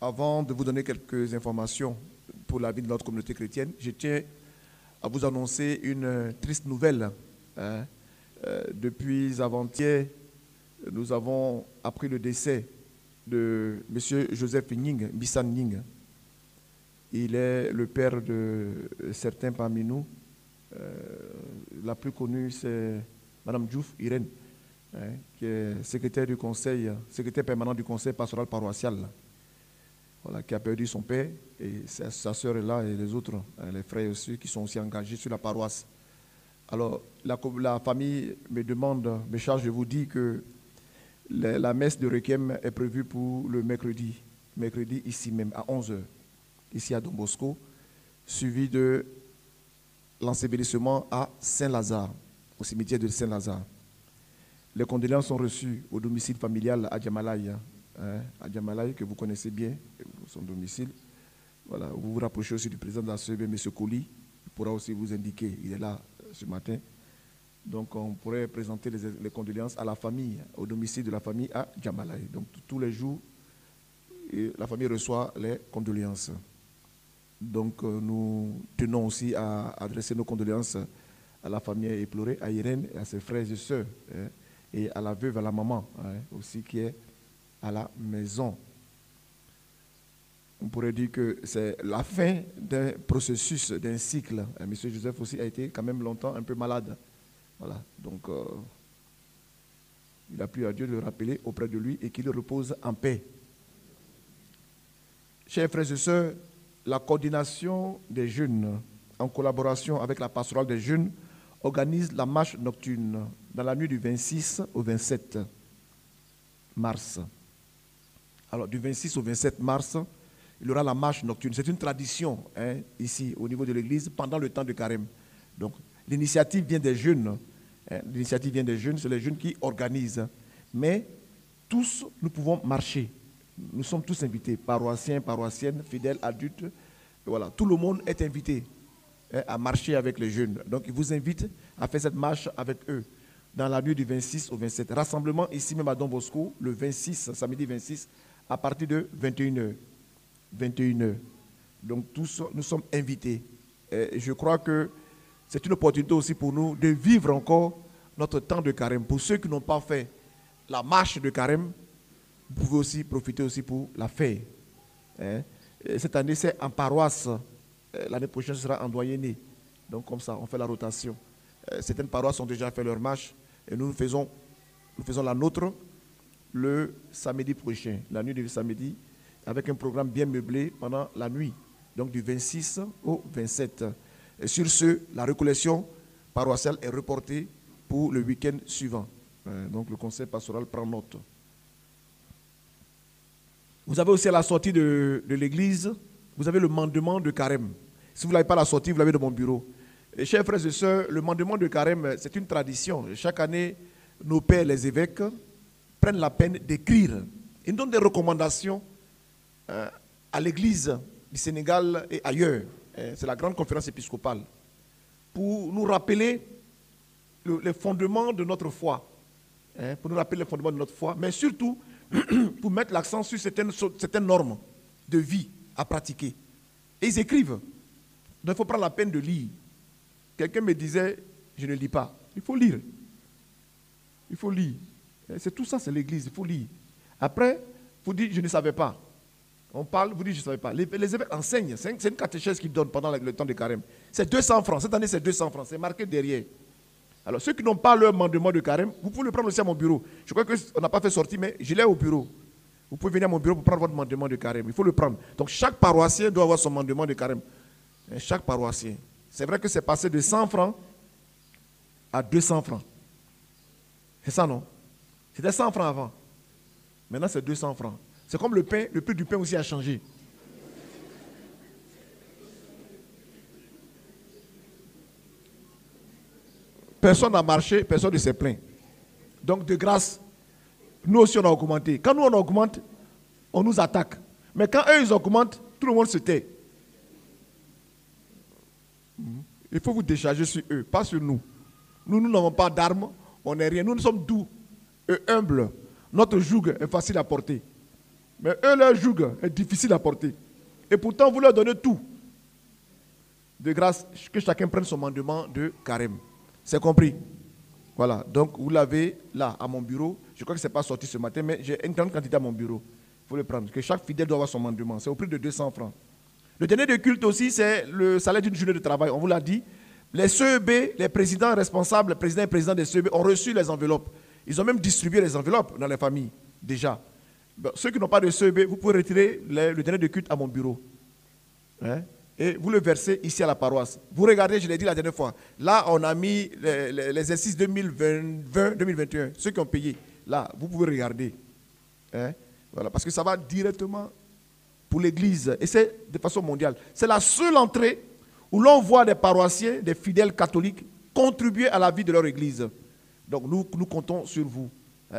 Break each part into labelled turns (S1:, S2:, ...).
S1: Avant de vous donner quelques informations pour la vie de notre communauté chrétienne, je tiens à vous annoncer une triste nouvelle. Depuis avant-hier, nous avons appris le décès de M. Joseph Ning, Bissan Ning. Il est le père de certains parmi nous. La plus connue, c'est Mme Diouf Irène, qui est secrétaire permanent du conseil pastoral paroissial, voilà, qui a perdu son père, et sa sœur est là, et les autres, les frères aussi, qui sont aussi engagés sur la paroisse. Alors, la famille me charge de vous dire que la messe de Requiem est prévue pour le mercredi ici même, à 11h, ici à Don Bosco, suivi de l'ensevelissement à Saint-Lazare, au cimetière de Saint-Lazare. Les condoléances sont reçues au domicile familial à Djamalaï, que vous connaissez bien, son domicile. Voilà, vous vous rapprochez aussi du président de la CEB, M. Koli, il pourra aussi vous indiquer, il est là ce matin. Donc on pourrait présenter les condoléances à la famille, au domicile de la famille à Djamalaï. Donc tous les jours, la famille reçoit les condoléances. Donc nous tenons aussi à adresser nos condoléances à la famille éplorée, à Irène, à ses frères et sœurs, et à la veuve, à la maman, aussi qui est à la maison. On pourrait dire que c'est la fin d'un processus, d'un cycle. M. Joseph aussi a été quand même longtemps un peu malade. Voilà. Donc il a plu à Dieu de le rappeler auprès de lui et qu'il repose en paix. Chers frères et sœurs, la coordination des jeunes, en collaboration avec la pastorale des jeunes, organise la marche nocturne dans la nuit du 26 au 27 mars. Alors, du 26 au 27 mars, il y aura la marche nocturne. C'est une tradition ici, au niveau de l'église, pendant le temps de carême. Donc, l'initiative vient des jeunes. L'initiative vient des jeunes, c'est les jeunes qui organisent. Mais tous, nous pouvons marcher. Nous sommes tous invités, paroissiens, paroissiennes, fidèles, adultes. Voilà, tout le monde est invité à marcher avec les jeunes. Donc, ils vous invitent à faire cette marche avec eux dans la nuit du 26 au 27. Rassemblement ici même à Don Bosco, le 26, samedi 26, à partir de 21h. 21h. Donc, tous, nous sommes invités. Et je crois que c'est une opportunité aussi pour nous de vivre encore notre temps de carême. Pour ceux qui n'ont pas fait la marche de carême, vous pouvez aussi profiter aussi pour la faire. Cette année, c'est en paroisse. L'année prochaine, ce sera en doyenné. Donc, comme ça, on fait la rotation. Certaines paroisses ont déjà fait leur marche et nous faisons la nôtre le samedi prochain, la nuit du samedi, avec un programme bien meublé pendant la nuit, donc du 26 au 27. Et sur ce, la récollection paroissiale est reportée pour le week-end suivant. Donc, le conseil pastoral prend note. Vous avez aussi à la sortie de l'église, vous avez le mandement de carême. Si vous n'avez pas la sortie, vous l'avez dans mon bureau. Et chers frères et sœurs, le mandement de carême, c'est une tradition. Chaque année, nos pères, les évêques, prennent la peine d'écrire. Ils donnent des recommandations à l'église du Sénégal et ailleurs. C'est la grande conférence épiscopale. Pour nous rappeler les fondements de notre foi. Pour nous rappeler les fondements de notre foi, mais surtout pour mettre l'accent sur certaines normes de vie à pratiquer. Et ils écrivent. Donc il faut prendre la peine de lire. Quelqu'un me disait, je ne lis pas. Il faut lire. Il faut lire. C'est tout ça, c'est l'église, il faut lire. Après, vous dites, je ne savais pas. On parle, vous dites, je ne savais pas. Les évêques enseignent. C'est une catéchèse qu'ils donnent pendant le temps de carême. C'est 200 francs. Cette année, c'est 200 francs. C'est marqué derrière. Alors, ceux qui n'ont pas leur mandement de carême, vous pouvez le prendre aussi à mon bureau. Je crois qu'on n'a pas fait sortir, mais je l'ai au bureau. Vous pouvez venir à mon bureau pour prendre votre mandement de carême. Il faut le prendre. Donc, chaque paroissien doit avoir son mandement de carême. Chaque paroissien. C'est vrai que c'est passé de 100 francs à 200 francs. C'est ça, non? C'était 100 francs avant. Maintenant, c'est 200 francs. C'est comme le pain, le prix du pain aussi a changé. Personne n'a marché, personne ne s'est plaint. Donc, de grâce, nous aussi, on a augmenté. Quand nous, on augmente, on nous attaque. Mais quand eux, ils augmentent, tout le monde se tait. Il faut vous décharger sur eux, pas sur nous. Nous n'avons pas d'armes, on n'est rien. Nous sommes doux et humbles. Notre joug est facile à porter. Mais eux, leur joug est difficile à porter. Et pourtant, vous leur donnez tout. De grâce, que chacun prenne son mandement de carême. C'est compris? Voilà. Donc, vous l'avez là, à mon bureau. Je crois que ce n'est pas sorti ce matin, mais j'ai une grande quantité à mon bureau. Il faut le prendre. Que chaque fidèle doit avoir son mandement. C'est au prix de 200 francs. Le dernier de culte aussi, c'est le salaire d'une journée de travail. On vous l'a dit. Les CEB, les présidents responsables, les présidents et présidents des CEB ont reçu les enveloppes. Ils ont même distribué les enveloppes dans les familles, déjà. Bon, ceux qui n'ont pas de CEB, vous pouvez retirer le dernier de culte à mon bureau. Hein? Et vous le versez ici à la paroisse. Vous regardez, je l'ai dit la dernière fois, là on a mis l'exercice 2020-2021, ceux qui ont payé. Là, vous pouvez regarder. Hein? Voilà, parce que ça va directement pour l'église. Et c'est de façon mondiale. C'est la seule entrée où l'on voit des paroissiens, des fidèles catholiques, contribuer à la vie de leur église. Donc nous comptons sur vous.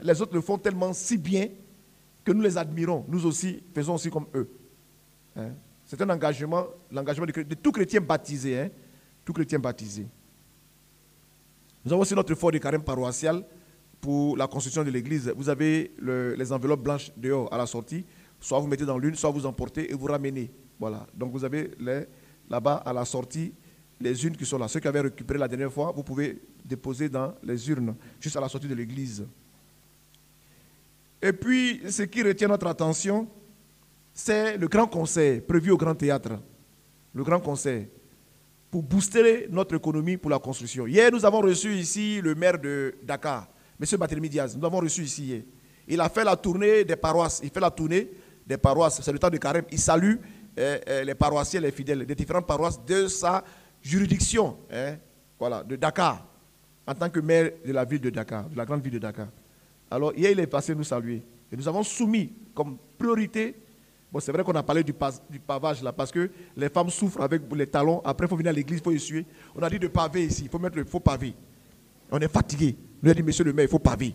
S1: Les autres le font tellement si bien que nous les admirons. Nous aussi faisons aussi comme eux. Hein? C'est un engagement, l'engagement de tout chrétien baptisé. Hein? Tout chrétien baptisé. Nous avons aussi notre effort de carême paroissial pour la construction de l'église. Vous avez les enveloppes blanches dehors à la sortie. Soit vous mettez dans l'une, soit vous emportez et vous ramenez. Voilà. Donc vous avez là-bas à la sortie les urnes qui sont là. Ceux qui avaient récupéré la dernière fois, vous pouvez déposer dans les urnes, juste à la sortie de l'église. Et puis, ce qui retient notre attention, c'est le grand concert prévu au Grand Théâtre. Le grand concert pour booster notre économie pour la construction. Hier, nous avons reçu ici le maire de Dakar, M. Barthélémy Diaz. Nous l'avons reçu ici hier. Il a fait la tournée des paroisses. Il fait la tournée des paroisses. C'est le temps de carême. Il salue les paroissiens, les fidèles des différentes paroisses de sa juridiction, hein, voilà, de Dakar, en tant que maire de la ville de Dakar, de la grande ville de Dakar. Alors, hier, il est passé nous saluer. Et nous avons soumis comme priorité, bon, c'est vrai qu'on a parlé du pavage là, parce que les femmes souffrent avec les talons. Après, il faut venir à l'église, il faut essuyer. On a dit de paver ici, il faut mettre le faux pavé. On est fatigué. Nous a dit, monsieur le maire, il faut paver.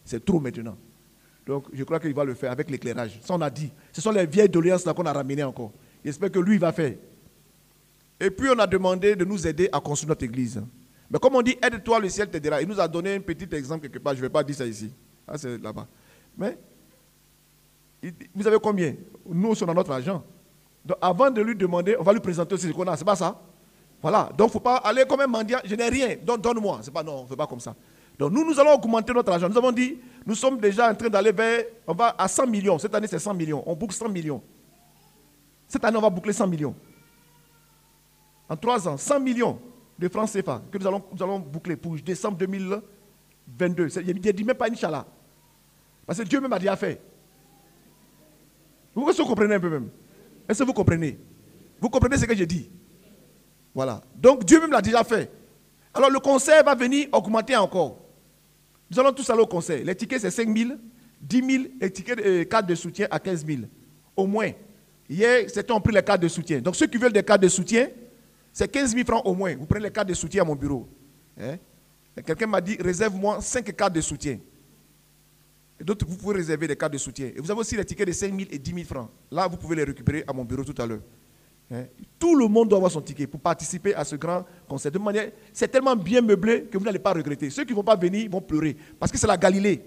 S1: C'est trop maintenant. Donc, je crois qu'il va le faire avec l'éclairage. Ça, on a dit. Ce sont les vieilles doléances là qu'on a ramenées encore. J'espère que lui, il va faire. Et puis, on a demandé de nous aider à construire notre église. Mais comme on dit, aide-toi, le ciel t'aidera. Il nous a donné un petit exemple quelque part. Je ne vais pas dire ça ici. Ah, c'est là-bas. Mais, vous savez combien? Nous, on a notre argent. Donc, avant de lui demander, on va lui présenter aussi ce qu'on a. C'est pas ça? Voilà. Donc, il ne faut pas aller comme un mendiant. Je n'ai rien. Donc, donne-moi. C'est pas, non, on ne fait pas comme ça. Donc, nous allons augmenter notre argent. Nous avons dit, nous sommes déjà en train d'aller vers, on va à 100 millions. Cette année, c'est 100 millions. On boucle 100 millions. Cette année, on va boucler 100 millions. En 3 ans, 100 millions de francs CFA que nous allons boucler pour décembre 2022. Il ne dit même pas Inch'Allah. Parce que Dieu même a déjà fait. Vous comprenez un peu même? Est-ce que vous comprenez? Vous comprenez ce que je dis? Voilà. Donc Dieu même l'a déjà fait. Alors le conseil va venir augmenter encore. Nous allons tous aller au conseil. Les tickets c'est 5 000, 10 000 et tickets de cartes de soutien à 15 000. Au moins. Hier, certains ont pris les cartes de soutien. Donc ceux qui veulent des cartes de soutien, c'est 15 000 francs au moins. Vous prenez les cartes de soutien à mon bureau. Hein? Quelqu'un m'a dit, réserve-moi 5 cartes de soutien. Et d'autres, vous pouvez réserver des cartes de soutien. Et vous avez aussi les tickets de 5 000 et 10 000 francs. Là, vous pouvez les récupérer à mon bureau tout à l'heure. Hein? Tout le monde doit avoir son ticket pour participer à ce grand concert. De manière, c'est tellement bien meublé que vous n'allez pas regretter. Ceux qui ne vont pas venir vont pleurer. Parce que c'est la Galilée.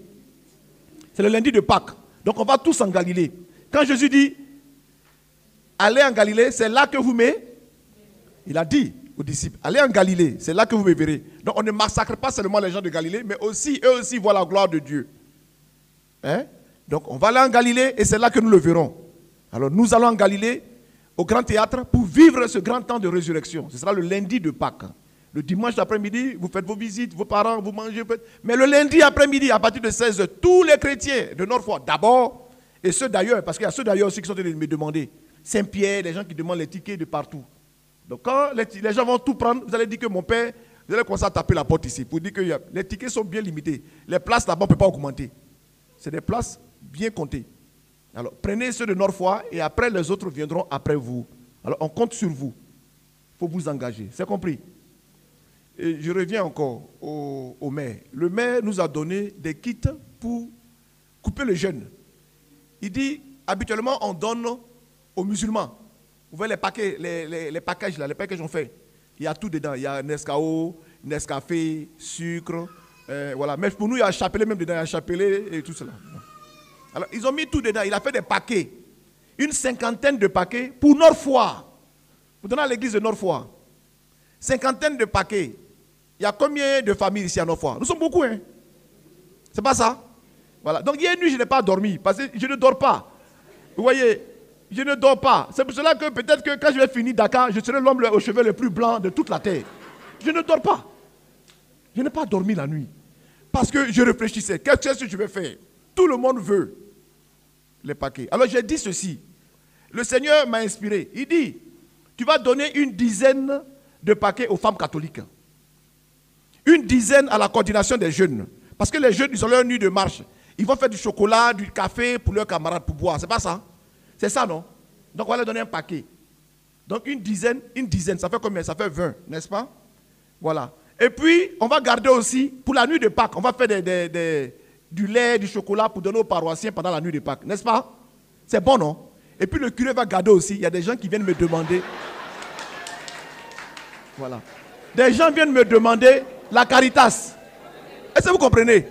S1: C'est le lundi de Pâques. Donc on va tous en Galilée. Quand Jésus dit, allez en Galilée, c'est là que vous me... Il a dit aux disciples, allez en Galilée, c'est là que vous me verrez. Donc on ne massacre pas seulement les gens de Galilée, mais aussi, eux aussi voient la gloire de Dieu. Hein? Donc on va aller en Galilée et c'est là que nous le verrons. Alors nous allons en Galilée, au Grand Théâtre, pour vivre ce grand temps de résurrection. Ce sera le lundi de Pâques. Le dimanche après-midi, vous faites vos visites, vos parents, vous mangez. Mais le lundi après-midi, à partir de 16h, tous les chrétiens de notre foi, d'abord, et ceux d'ailleurs, parce qu'il y a ceux d'ailleurs aussi qui sont en train de me demander, Saint-Pierre, les gens qui demandent les tickets de partout. Donc quand les gens vont tout prendre, vous allez dire que mon père, vous allez commencer à taper la porte ici pour dire que les tickets sont bien limités. Les places là-bas, on ne peut pas augmenter. C'est des places bien comptées. Alors prenez ceux de notre foi et après les autres viendront après vous. Alors on compte sur vous. Il faut vous engager. C'est compris? Et je reviens encore au maire. Le maire nous a donné des kits pour couper le jeûne. Il dit, habituellement on donne aux musulmans. Vous voyez les packages là, les packages ont fait. Il y a tout dedans. Il y a Nescao, Nescafé, sucre. Voilà. Mais pour nous, il y a un chapelet même dedans. Il y a un chapelet et tout cela. Alors, ils ont mis tout dedans. Il a fait des paquets. Une cinquantaine de paquets pour Nord-Foire. Vous donnez à l'église de Nord-Foire. Cinquantaine de paquets. Il y a combien de familles ici à Nord-Foire? Nous sommes beaucoup, hein? C'est pas ça? Voilà. Donc, hier nuit, je n'ai pas dormi. Parce que je ne dors pas. Vous voyez, je ne dors pas. C'est pour cela que peut-être que quand je vais finir Dakar, je serai l'homme aux cheveux le plus blanc de toute la terre. Je ne dors pas. Je n'ai pas dormi la nuit. Parce que je réfléchissais. Qu'est-ce que je vais faire? Tout le monde veut les paquets. Alors j'ai dit ceci. Le Seigneur m'a inspiré. Il dit, tu vas donner une dizaine de paquets aux femmes catholiques. Une dizaine à la coordination des jeunes. Parce que les jeunes, ils ont leur nuit de marche. Ils vont faire du chocolat, du café pour leurs camarades pour boire. C'est pas ça? C'est ça, non? Donc on va leur donner un paquet. Donc une dizaine, ça fait combien? Ça fait 20, n'est-ce pas? Voilà. Et puis, on va garder aussi, pour la nuit de Pâques, on va faire du lait, du chocolat pour donner aux paroissiens pendant la nuit de Pâques. N'est-ce pas? C'est bon, non? Et puis le curé va garder aussi. Il y a des gens qui viennent me demander. Voilà. Des gens viennent me demander la Caritas. Est-ce que vous comprenez?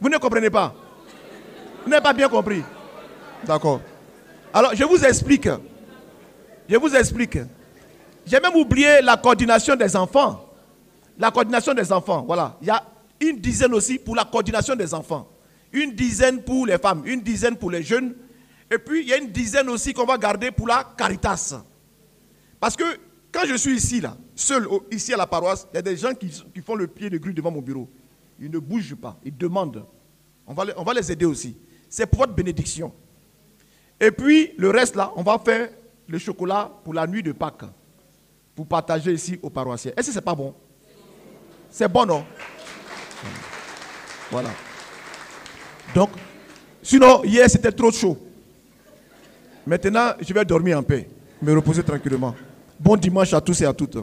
S1: Vous ne comprenez pas? Vous n'avez pas bien compris? D'accord. Alors, je vous explique. Je vous explique. J'ai même oublié la coordination des enfants. La coordination des enfants, voilà. Il y a une dizaine aussi pour la coordination des enfants. Une dizaine pour les femmes, une dizaine pour les jeunes. Et puis, il y a une dizaine aussi qu'on va garder pour la Caritas. Parce que quand je suis ici, là, seul, ici à la paroisse, il y a des gens qui font le pied de grue devant mon bureau. Ils ne bougent pas, ils demandent. On va les aider aussi. C'est pour votre bénédiction. Et puis, le reste, là, on va faire le chocolat pour la nuit de Pâques. Pour partager ici aux paroissiens. Est-ce que ce n'est pas bon? C'est bon, non? Voilà. Donc, sinon, hier, c'était trop chaud. Maintenant, je vais dormir en paix, me reposer tranquillement. Bon dimanche à tous et à toutes.